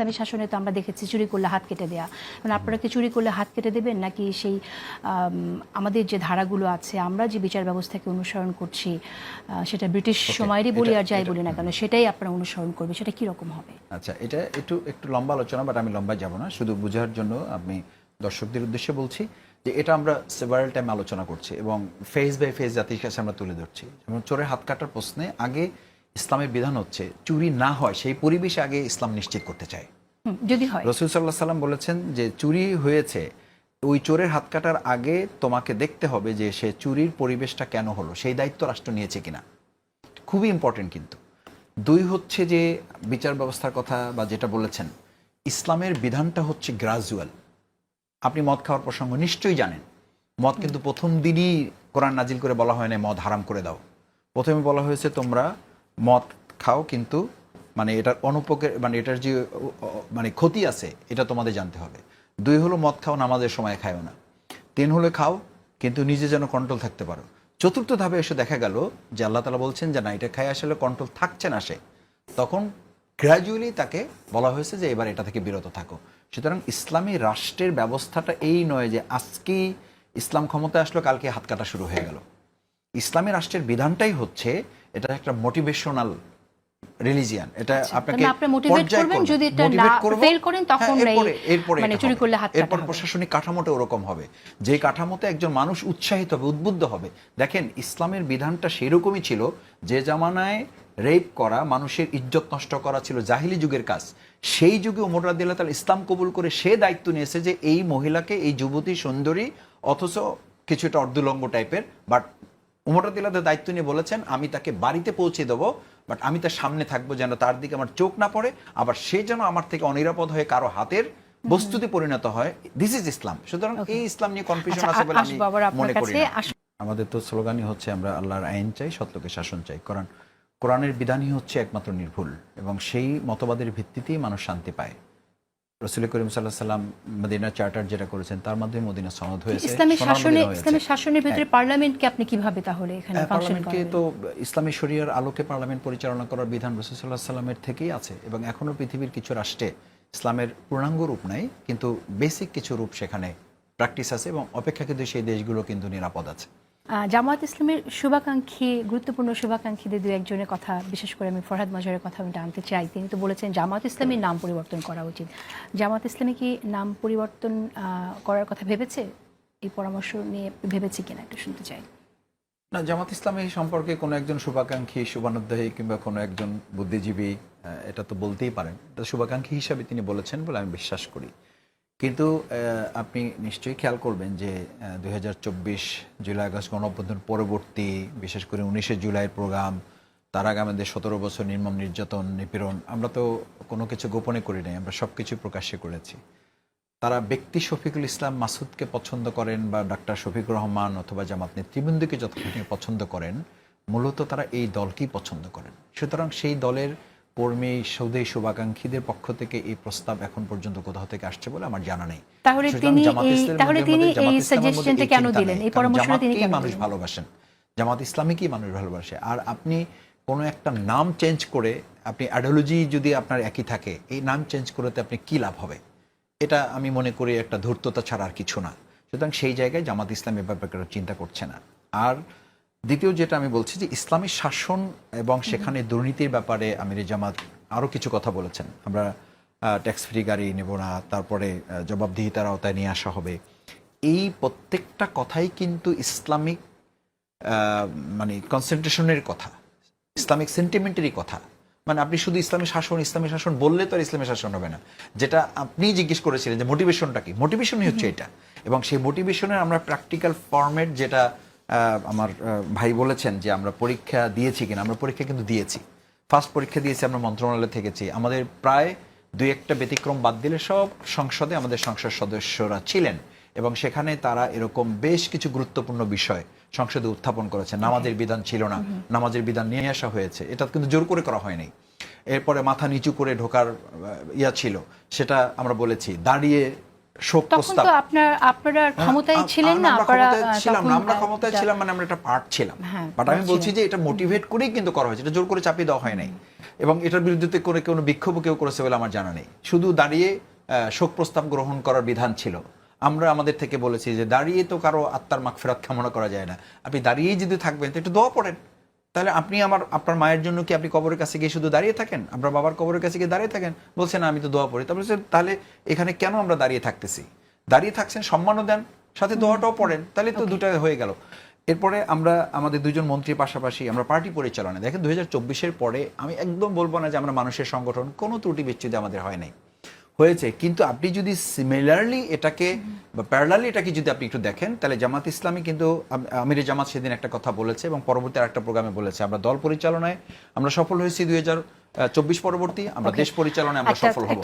ইসলামী শাসনে তো আমরা দেখেছি চুরি করলে হাত কেটে দেয়া, মানে আপনারা কি চুরি করলে হাত কেটে দেবেন নাকি সেই আমাদের যে ধারাগুলো আছে আমরা যে বিচার ব্যবস্থাকে অনুসরণ করছি সেটা ব্রিটিশ সময়েরই বলি আর যাই বলি না কেন সেটাই আপনারা অনুসরণ করবে, সেটা কি রকম হবে? আচ্ছা, এটা একটু লম্বা আলোচনা, বাট আমি লম্বায় যাব না, শুধু বোঝার জন্য আমি দর্শকদের উদ্দেশ্যে বলছি যে এটা আমরা সেভারাল টাইম আলোচনা করছি এবং ফেজ বাই ফেজ জাতির কাছে আমরা তুলে ধরছি। যেমন চোরের হাত কাটার প্রশ্নে আগে ইসলামের বিধান হচ্ছে চুরি না হয় সেই পরিবেশে আগে ইসলাম নিশ্চিত করতে চায়। যদি হয়, রাসূল সাল্লাল্লাহু আলাইহি সাল্লাম বলেছেন যে চুরি হয়েছে, ওই চোরের হাত কাটার আগে তোমাকে দেখতে হবে যে সে চুরির পরিবেশটা কেন হলো, সেই দায়িত্ব রাষ্ট্র নিয়েছে কিনা, খুবই ইম্পর্টেন্ট। কিন্তু দুই হচ্ছে যে বিচার ব্যবস্থার কথা বা যেটা বলেছেন, ইসলামের বিধানটা হচ্ছে গ্রাজুয়াল। আপনি মদ খাওয়ার প্রসঙ্গ নিশ্চয়ই জানেন, মদ কিন্তু প্রথম দিনই কোরআন নাজিল করে বলা হয় না মদ হারাম করে দাও। প্রথমে বলা হয়েছে তোমরা মদ খাও, কিন্তু মানে এটার মানে এটার যে মানে ক্ষতি আছে এটা তোমাদের জানতে হবে। দুই হলো মদ খাও, নামাজের সময় খায়ও না। তিন হলো খাও কিন্তু নিজে যেন কন্ট্রোল থাকতে পারো। চতুর্থ ধাপে এসে দেখা গেল যে আল্লাহ তাআলা বলছেন যে না, এটা খায় আসলে কন্ট্রোল থাকছে না সে, তখন গ্র্যাজুয়ালি তাকে বলা হয়েছে যে এবার এটা থেকে বিরত থাকো। সুতরাং ইসলামী রাষ্ট্রের ব্যবস্থাটা এই নয় যে আজকেই ইসলাম ক্ষমতায় আসলো কালকে হাত কাটা শুরু হয়ে গেল। ইসলামী রাষ্ট্রের বিধানটাই হচ্ছে এটা একটা মোটিভেশনাল রিলিজিয়ান। এটা আপনাকে এরপর প্রশাসনিক কাঠামোটা ওরকম হবে যে কাঠামোতে একজন মানুষ উৎসাহিত হবে, উদ্বুদ্ধ হবে। দেখেন ইসলামের বিধানটা সেরকমই ছিল, যে জামানায় রেপ করা, মানুষের ইজ্জত নষ্ট করা ছিল জাহিলি যুগের কাজ। সেই যুগে ওমর রাদিয়াল্লাহু তাআলা ইসলাম কবুল করে সে দায়িত্ব নিয়েছে যে এই মহিলাকে, এই যুবতী সুন্দরী অথচ কিছুটা অর্ধলঙ্গ টাইপের, বাট ওমর রাদিয়াল্লাহু দায়িত্ব নিয়ে বলেছেন আমি তাকে বাড়িতে পৌঁছে দেবো, বাট আমি তার সামনে থাকবো যেন তার দিকে আমার চোখ না পড়ে, আবার সে যেন আমার থেকে অনিরাপদ হয়ে কারো হাতের বস্তুতে পরিণত হয়। দিস ইজ ইসলাম। সুতরাং এই ইসলাম নিয়ে কনফিউশন আছে বলে আমি মনে করি না। আমাদের তো স্লোগানই হচ্ছে আমরা আল্লাহর আইন চাই, সত্যকে শাসন চাই। কোরআনের বিধানই হচ্ছে একমাত্র নির্ভুল এবং সেই মতবাদের ভিত্তিতেই মানুষ শান্তি পায়। রাসূল করিম সাল্লাল্লাহু আলাইহি ওয়াসাল্লাম মদিনা চার্টার যেটা করেছেন তার মাধ্যমে মদিনা সনদ হয়েছে। ইসলামী শাসনের ভিতরে পার্লামেন্টকে আপনি কিভাবে তাহলে এখানে ফাংশন করেন? পার্লামেন্টকে তো ইসলামী শরিয়ার আলোকে পার্লামেন্ট পরিচালনা করার বিধান রাসূল সাল্লাল্লাহু আলাইহি ওয়াসাল্লামের থেকেই আছে এবং এখনো পৃথিবীর কিছু রাষ্ট্রে ইসলামের পূর্ণাঙ্গ রূপ নাই, কিন্তু বেসিক কিছু রূপ সেখানে প্র্যাকটিস আছে এবং অপেক্ষাকৃত সেই দেশগুলো কিন্তু নিরাপদ আছে। জামায়াত ইসলামের গুরুত্বপূর্ণ শুভাকাঙ্ক্ষীদের দু একজনের কথা, বিশেষ করে আমি ফরহাদ মজহারের কথা আমি আনতে চাই। তিনি তো বলেছেন জামায়াত ইসলামীর নাম পরিবর্তন করা উচিত। জামায়াত ইসলামী কি নাম পরিবর্তন করার কথা ভেবেছে? এই পরামর্শ নিয়ে ভেবেছে কিনা একটু শুনতে চাই। না, জামাত ইসলামী সম্পর্কে কোনো একজন শুভাকাঙ্ক্ষী, শুভানুধ্যায়ী কিংবা কোনো একজন বুদ্ধিজীবী এটা তো বলতেই পারেন, এটা শুভাকাঙ্ক্ষী হিসাবে তিনি বলেছেন বলে আমি বিশ্বাস করি। কিন্তু আপনি নিশ্চয়ই খেয়াল করবেন যে 2024 জুলাই আগস্ট গণঅভ্যুত্থান পরবর্তী, বিশেষ করে 19শে জুলাইয়ের প্রোগ্রাম, তার আগে আমাদের 17 বছর নির্মম নির্যাতন, নিপীড়ন, আমরা তো কোনো কিছু গোপনে করি নাই, আমরা সব কিছু প্রকাশ্যে করেছি। তারা ব্যক্তি শফিকুল ইসলাম মাসুদকে পছন্দ করেন বা ডাক্তার শফিকুর রহমান অথবা জামাত নেতৃবৃন্দকে যতখানি পছন্দ করেন, মূলত তারা এই দলকেই পছন্দ করেন। সুতরাং সেই দলের কর্মী, সৌদি শুভাকাঙ্ক্ষীদের পক্ষ থেকে এই প্রস্তাব এখন পর্যন্ত কোথাও থেকে আসছে বলে আমার জানা নেই। তাহলে তিনি এই সাজেশনটা কেন দিলেন? এই পরামর্শটা তিনি কেন দিলেন? মানুষ ভালোবাসেন, জামাত ইসলামীকেই মানুষ ভালোবাসে। আর আপনি কোনো একটা নাম চেঞ্জ করে, আপনি আইডিওলজি যদি আপনার একই থাকে, এই নাম চেঞ্জ করতে আপনি কি লাভ হবে? এটা আমি মনে করি একটা ধূর্ততা ছাড়া আর কিছু না। সুতরাং সেই জায়গায় জামাত ইসলাম এ ব্যাপারে চিন্তা করছে না। আর দ্বিতীয় যেটা আমি বলছি যে ইসলামী শাসন এবং সেখানে দুর্নীতির ব্যাপারে আমির জামাত আরও কিছু কথা বলেছেন। আমরা ট্যাক্স ফ্রি গাড়ি নেব না, তারপরে জবাবদিহিতার আওতায় নিয়ে আসা হবে। এই প্রত্যেকটা কথাই কিন্তু ইসলামিক মানে কনসেন্ট্রেশনের কথা, ইসলামিক সেন্টিমেন্টেরই কথা। মানে আপনি শুধু ইসলামী শাসন বললে তো আর ইসলামী শাসন হবে না। যেটা আপনি জিজ্ঞেস করেছিলেন যে মোটিভেশনটা কি, মোটিভেশনই হচ্ছে এটা। এবং সেই মোটিভেশনের আমরা প্র্যাকটিক্যাল ফরম্যাট, যেটা আমার ভাই বলেছেন যে আমরা পরীক্ষা দিয়েছি কিনা, আমরা পরীক্ষা কিন্তু দিয়েছি। ফার্স্ট পরীক্ষা দিয়েছি, আমরা মন্ত্রণালয়ে থেকেছি। আমাদের প্রায় 2-1টা ব্যতিক্রম বাদ দিলে সব সংসদে আমাদের সংসদ সদস্যরা ছিলেন এবং সেখানে তারা এরকম বেশ কিছু গুরুত্বপূর্ণ বিষয় সংসদে উত্থাপন করেছে। নামাজের বিধান ছিল না, নামাজের বিধান নিয়ে আসা হয়েছে, এটা কিন্তু জোর করে করা হয়নি। এরপরে মাথা নিচু করে ঢোকার ছিল, সেটা আমরা বলেছি। দাঁড়িয়ে শোক প্রস্তাব, আপনারা ক্ষমতায় ছিলেন না, আমরা ক্ষমতায় ছিলাম, মানে আমরা একটা পার্ট ছিলাম। বাট আমি বলছি যে এটা মোটিভেট করেই কিন্তু করা হয়েছে, এটা জোর করে চাপিয়ে দেওয়া হয় নাই। এবং এটার বিরুদ্ধে করে কোনো বিক্ষোভ কেউ করেছে বলে আমার জানা নেই। শুধু দাঁড়িয়ে শোক প্রস্তাব গ্রহণ করার বিধান ছিল। আমরা আমাদের থেকে বলেছি যে দাঁড়িয়ে তো কারো আত্মার মাগফিরাত কামনা করা যায় না, আপনি দাঁড়িয়েই যদি থাকবেন তো একটু দোয়া পড়েন। তাহলে আপনি আপনার মায়ের জন্য কি আপনি কবরের কাছে গিয়ে শুধু দাঁড়িয়ে থাকেন, আপনার বাবার কবরের কাছে গিয়ে দাঁড়িয়ে থাকেন? বলছেন আমি তো দোয়া পড়ি। তাহলে এখানে কেন আমরা দাঁড়িয়ে থাকতেছি? দাঁড়িয়ে থাকছেন, সম্মানও দেন, সাথে দোয়াটাও পড়েন, তাহলে তো দুটা হয়ে গেল। এরপরে আমরা আমাদের দুজন মন্ত্রীর পাশাপাশি আমরা পার্টি পরিচালনা, দেখেন 2024-এর পরে আমি একদম বলবো না যে আমরা মানুষের সংগঠন, কোনো ত্রুটি বিচ্ছুতি আমাদের হয় নাই, হয়েছে। কিন্তু আপনি যদি সিমিলারলি এটাকে বা প্যারালালি এটাকে যদি আপনি একটু দেখেন, তাহলে জামাত ইসলামী কিন্তু আমিরে জামাত সেদিন একটা কথা বলেছে এবং পরবর্তী আরেকটা প্রোগ্রামে বলেছে, আমরা দল পরিচালনায় আমরা সফল হয়েছি 2024 পরবর্তী, আমরা দেশ পরিচালনায় আমরা সফল হব।